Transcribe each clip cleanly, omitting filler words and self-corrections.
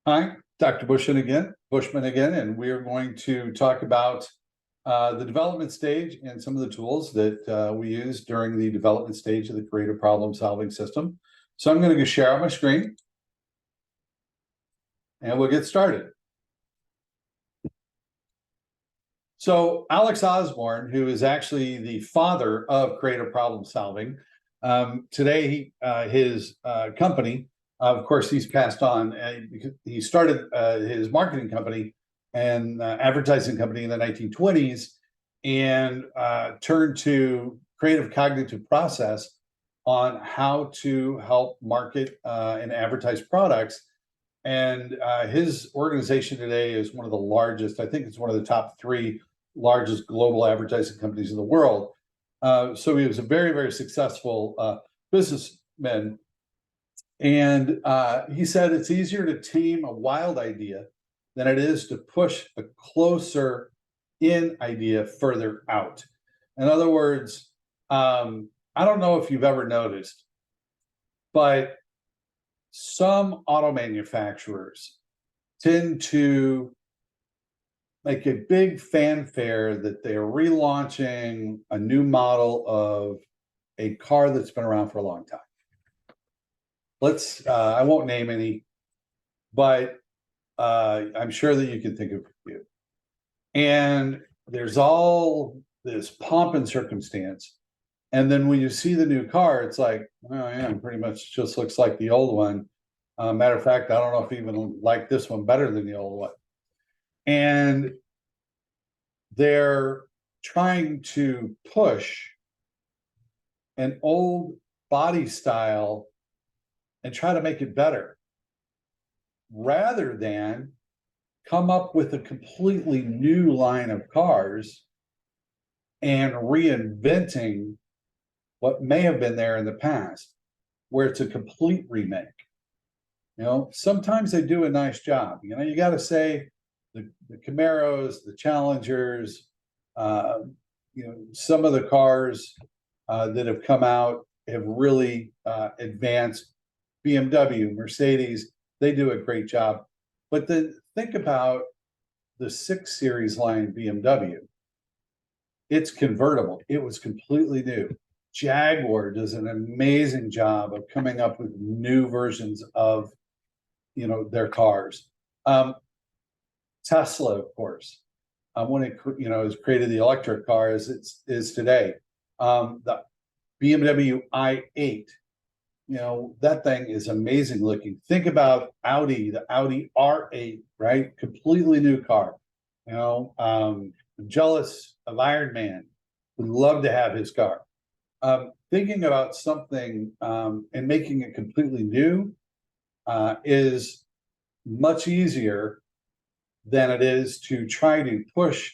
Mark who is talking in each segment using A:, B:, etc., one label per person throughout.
A: Hi, Dr. Bushman again, and we are going to talk about the development stage and some of the tools that we use during the development stage of the creative problem solving system. So I'm going to share out my screen and we'll get started. So Alex Osborne, who is actually the father of creative problem solving, today his company, of course, he's passed on. Because he started his marketing company and advertising company in the 1920s and turned to creative cognitive process on how to help market and advertise products. And his organization today is one of the largest. I think it's one of the top 3 largest global advertising companies in the world. So he was a very, very successful businessman. And he said it's easier to tame a wild idea than it is to push a closer in idea further out. In other words, I don't know if you've ever noticed, but some auto manufacturers tend to make a big fanfare that they're relaunching a new model of a car that's been around for a long time. I won't name any, but I'm sure that you can think of a few. And there's all this pomp and circumstance. And then when you see the new car, it's like, oh yeah, pretty much just looks like the old one. Matter of fact, I don't know if I even like this one better than the old one. And they're trying to push an old body style and try to make it better, rather than come up with a completely new line of cars and reinventing what may have been there in the past, where it's a complete remake. Sometimes they do a nice job. You got to say the Camaros, the Challengers, some of the cars that have come out have really advanced. BMW, Mercedes, they do a great job. But then think about the 6 Series line BMW. It's convertible. It was completely new. Jaguar does an amazing job of coming up with new versions of, their cars. Tesla, of course, when it has created the electric car as it is today. The BMW i8. That thing is amazing looking. Think about Audi, the Audi R8, right? Completely new car. I'm jealous of Iron Man. Would love to have his car. Thinking about something and making it completely new is much easier than it is to try to push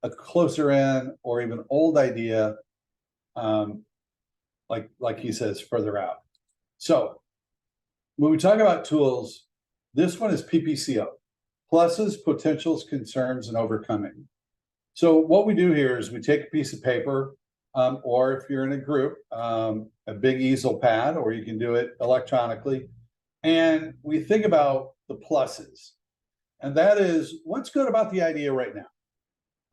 A: a closer in or even old idea like he says, further out. So when we talk about tools, this one is PPCO, pluses, potentials, concerns, and overcoming. So what we do here is we take a piece of paper, or if you're in a group, a big easel pad, or you can do it electronically, and we think about the pluses. And that is what's good about the idea right now,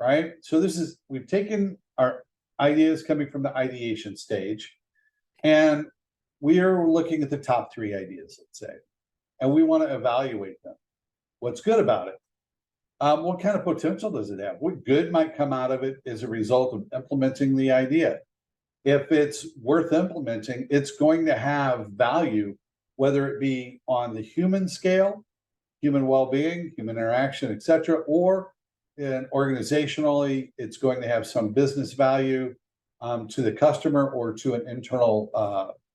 A: right? So we've taken our ideas coming from the ideation stage, and we are looking at the top 3 ideas, let's say, and we want to evaluate them. What's good about it? What kind of potential does it have? What good might come out of it as a result of implementing the idea? If it's worth implementing, it's going to have value, whether it be on the human scale, human well-being, human interaction, etc., or organizationally, it's going to have some business value to the customer or to an internal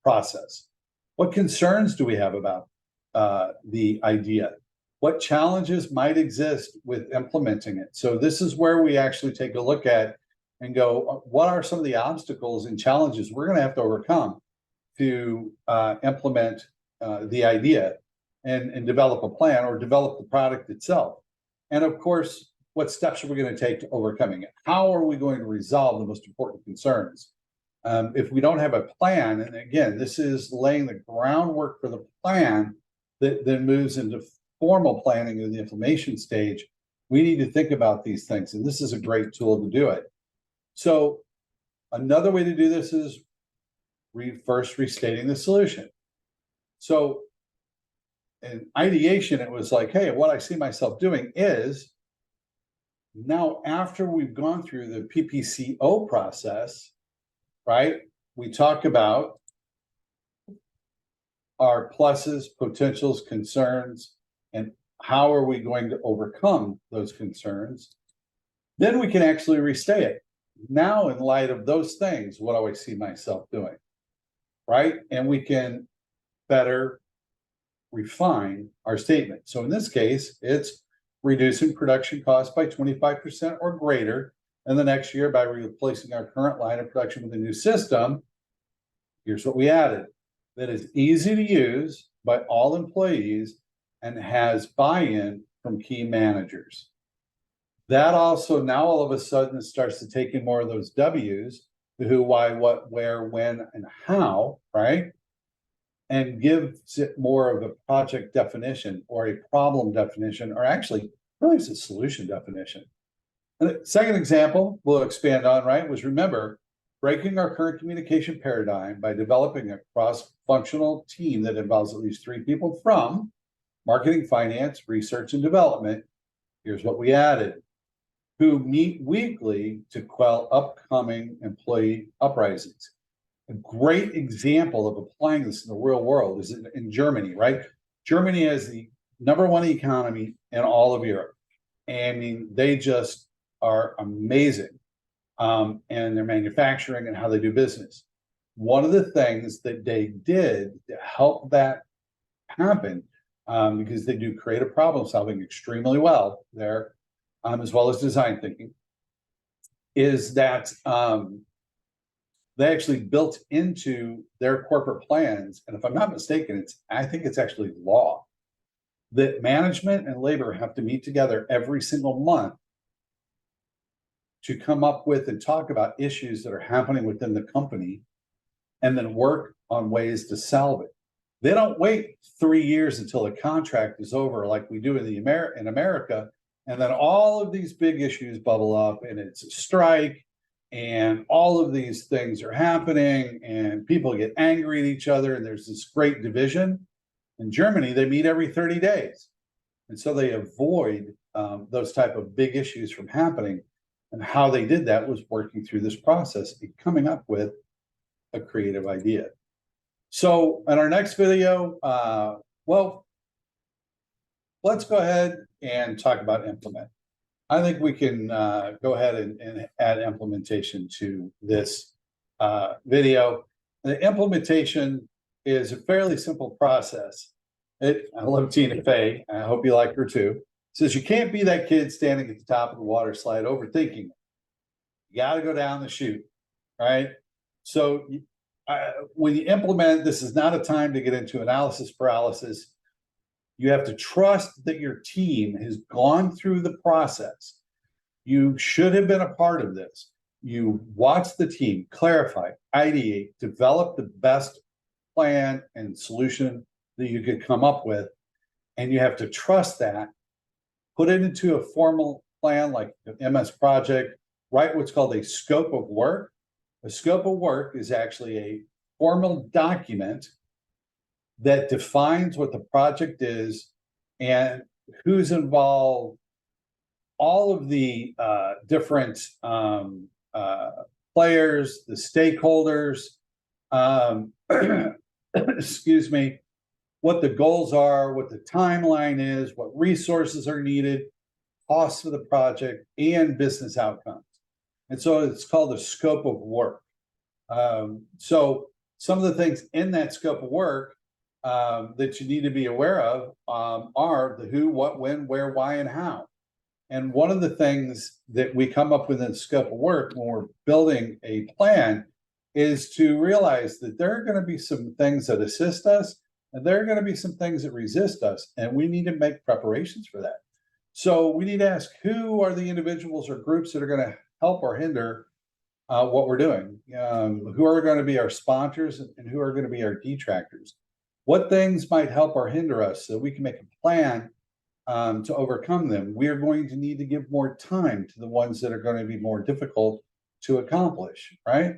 A: process. What concerns do we have about the idea? What challenges might exist with implementing it? So this is where we actually take a look at and go, what are some of the obstacles and challenges we're going to have to overcome to implement the idea and develop a plan or develop the product itself? And of course, what steps are we going to take to overcoming it? How are we going to resolve the most important concerns? If we don't have a plan, and again, this is laying the groundwork for the plan that then moves into formal planning of the implementation stage, we need to think about these things. And this is a great tool to do it. So another way to do this is first restating the solution. So in ideation, it was like, hey, what I see myself doing is now after we've gone through the PPCO process, right? We talk about our pluses, potentials, concerns, and how are we going to overcome those concerns? Then we can actually restate it. Now, in light of those things, what do I see myself doing? Right? And we can better refine our statement. So in this case, it's reducing production costs by 25% or greater in the next year by replacing our current line of production with a new system. Here's what we added. That is easy to use by all employees and has buy-in from key managers. That also now all of a sudden starts to take in more of those W's, the who, why, what, where, when, and how, right? And gives it more of a project definition or a problem definition, or actually really it's a solution definition. And the second example we'll expand on, right, was remember, breaking our current communication paradigm by developing a cross-functional team that involves at least 3 people from marketing, finance, research, and development. Here's what we added. Who meet weekly to quell upcoming employee uprisings. A great example of applying this in the real world is in Germany, right? Germany has the #1 economy in all of Europe. And I mean, they just are amazing. And their manufacturing and how they do business. One of the things that they did to help that happen, because they do creative problem solving extremely well there, as well as design thinking, is that they actually built into their corporate plans, and if I'm not mistaken, I think it's actually law, that management and labor have to meet together every single month to come up with and talk about issues that are happening within the company and then work on ways to solve it. They don't wait 3 years until a contract is over like we do in America, and then all of these big issues bubble up and it's a strike and all of these things are happening and people get angry at each other and there's this great division. In Germany, they meet every 30 days. And so they avoid those type of big issues from happening. And how they did that was working through this process and coming up with a creative idea. So in our next video, well, let's go ahead and talk about implement. I think we can go ahead and add implementation to this video. The implementation is a fairly simple process. I love Tina Fey. I hope you like her too. Says you can't be that kid standing at the top of the water slide overthinking it. You got to go down the chute, right? So when you implement, this is not a time to get into analysis paralysis. You have to trust that your team has gone through the process. You should have been a part of this. You watch the team, clarify, ideate, develop the best plan and solution that you could come up with. And you have to trust that, put it into a formal plan like the MS project, write what's called a scope of work. A scope of work is actually a formal document that defines what the project is and who's involved, all of the different players, the stakeholders, excuse me, what the goals are, what the timeline is, what resources are needed, costs of the project, and business outcomes. And so it's called a scope of work. So some of the things in that scope of work that you need to be aware of are the who, what, when, where, why, and how. And one of the things that we come up with in the scope of work when we're building a plan is to realize that there are going to be some things that assist us, and there are going to be some things that resist us, and we need to make preparations for that. So we need to ask who are the individuals or groups that are going to help or hinder what we're doing. Who are going to be our sponsors and who are going to be our detractors? What things might help or hinder us so we can make a plan to overcome them. We are going to need to give more time to the ones that are going to be more difficult to accomplish, right?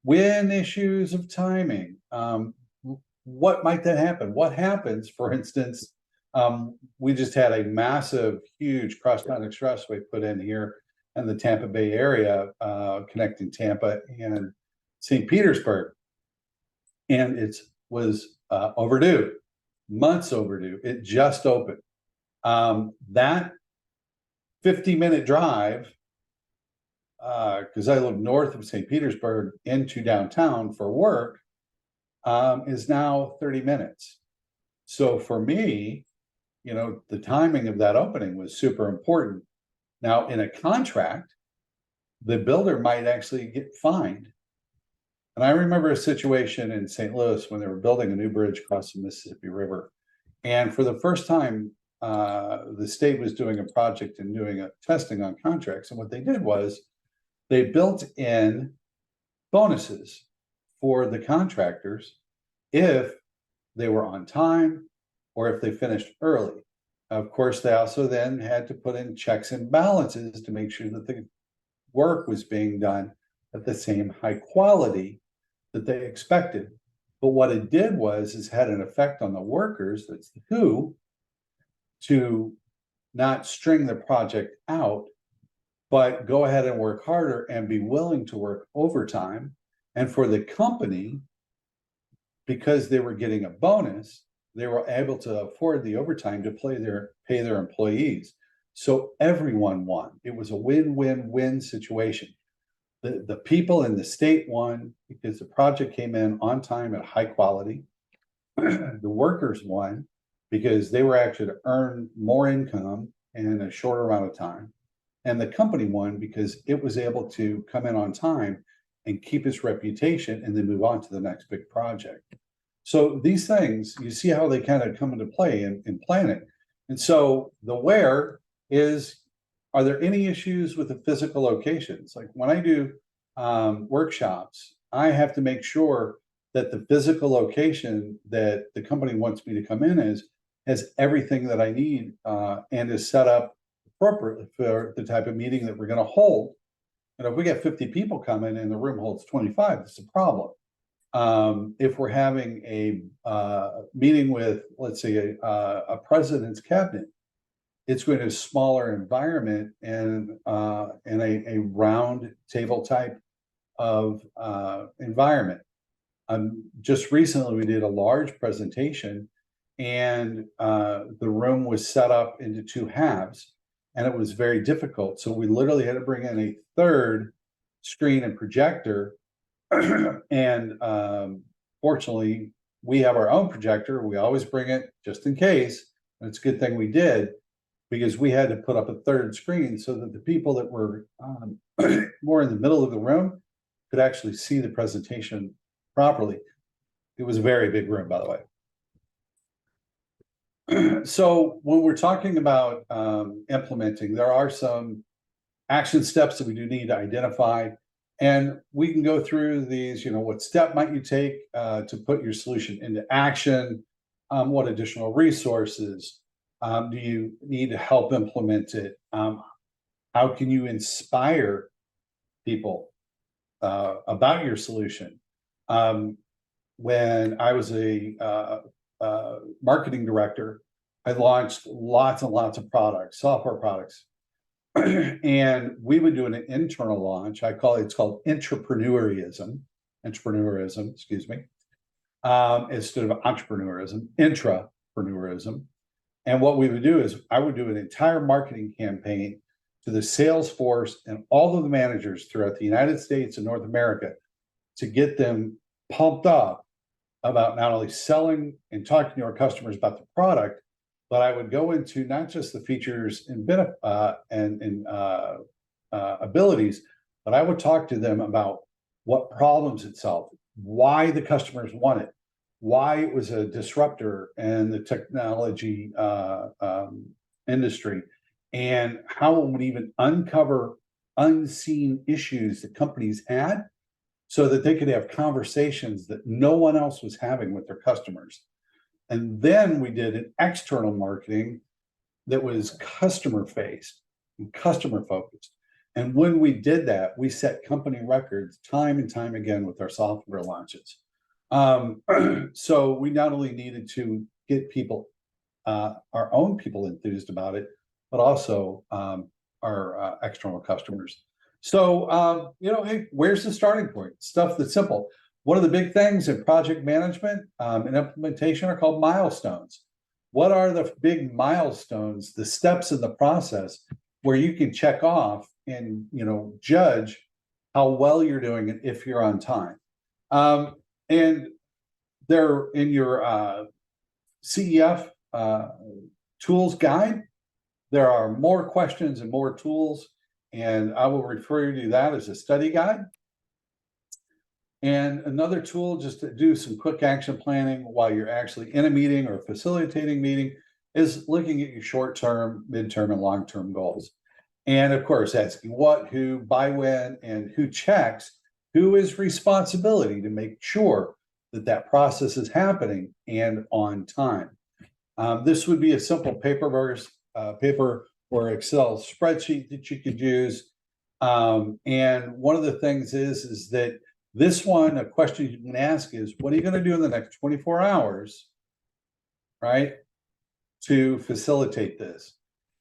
A: When issues of timing, what might that happen? What happens, for instance, we just had a massive, huge cross-town expressway put in here in the Tampa Bay area, connecting Tampa and St. Petersburg. And it was overdue, months overdue. It just opened. That 50-minute drive, because I live north of St. Petersburg into downtown for work, is now 30 minutes. So for me, the timing of that opening was super important. Now, in a contract, the builder might actually get fined. And I remember a situation in St. Louis when they were building a new bridge across the Mississippi River. And for the first time, the state was doing a project and doing a testing on contracts. And what they did was they built in bonuses for the contractors if they were on time or if they finished early. Of course, they also then had to put in checks and balances to make sure that the work was being done at the same high quality that they expected. But what it did was had an effect on the workers, that's the who, to not string the project out, but go ahead and work harder and be willing to work overtime. And for the company, because they were getting a bonus, they were able to afford the overtime to pay their employees. So everyone won. It was a win-win-win situation. The people in the state won because the project came in on time at high quality. The workers won because they were actually to earn more income in a shorter amount of time. And the company won because it was able to come in on time and keep its reputation and then move on to the next big project. So these things, you see how they kind of come into play in planning. And so the where is, are there any issues with the physical locations? Like when I do workshops, I have to make sure that the physical location that the company wants me to come in has everything that I need and is set up appropriately for the type of meeting that we're going to hold. And if we get 50 people coming and the room holds 25, it's a problem. If we're having a meeting with, let's say, a president's cabinet, it's going to be a smaller environment and in a round table type of environment. Just recently, we did a large presentation, and the room was set up into two halves, and it was very difficult. So we literally had to bring in a third screen and projector. And fortunately, we have our own projector. We always bring it just in case. And it's a good thing we did, because we had to put up a third screen so that the people that were more in the middle of the room could actually see the presentation properly. It was a very big room, by the way. So when we're talking about implementing, there are some action steps that we do need to identify. And we can go through these, what step might you take to put your solution into action? What additional resources do you need to help implement it? How can you inspire people about your solution? When I was a marketing director, I launched lots and lots of products, software products. And we would do an internal launch. It's called intrapreneurism, excuse me, instead of entrepreneurism, intrapreneurism. And what we would do is I would do an entire marketing campaign to the sales force and all of the managers throughout the United States and North America to get them pumped up about not only selling and talking to our customers about the product, but I would go into not just the features and abilities, but I would talk to them about what problems it solved, why the customers want it, why it was a disruptor in the technology industry, and how it would even uncover unseen issues that companies had so that they could have conversations that no one else was having with their customers. And then we did an external marketing that was customer faced and customer focused. And when we did that, we set company records time and time again with our software launches. So we not only needed to get people, our own people enthused about it, but also our external customers. So, hey, where's the starting point? Stuff that's simple. One of the big things in project management and implementation are called milestones. What are the big milestones, the steps in the process where you can check off and, judge how well you're doing it if you're on time? And they're in your CEF tools guide. There are more questions and more tools, and I will refer you to that as a study guide. And another tool just to do some quick action planning while you're actually in a meeting or facilitating meeting is looking at your short-term, midterm, and long-term goals. And of course, asking what, who, by when, and who checks, who is responsibility to make sure that that process is happening and on time. This would be a simple paper or Excel spreadsheet that you could use. And one of the things is that this one, a question you can ask is, what are you going to do in the next 24 hours, right, to facilitate this?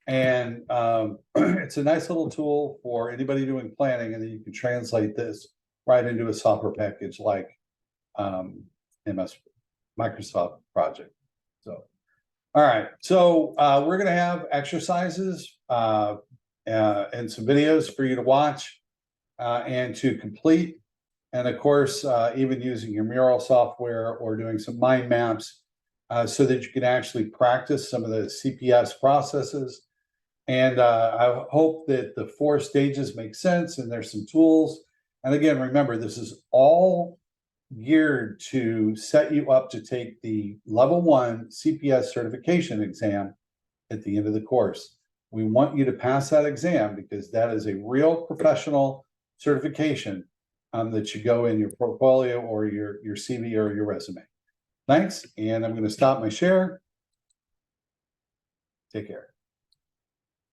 A: And it's a nice little tool for anybody doing planning, and then you can translate this right into a software package like Microsoft Project. So, all right. So we're going to have exercises and some videos for you to watch and to complete. And of course, even using your mural software or doing some mind maps so that you can actually practice some of the CPS processes. And I hope that the 4 stages make sense and there's some tools. And again, remember, this is all geared to set you up to take the level 1 CPS certification exam at the end of the course. We want you to pass that exam because that is a real professional certification that you go in your portfolio or your CV or your resume. Thanks, and I'm going to stop my share. Take care.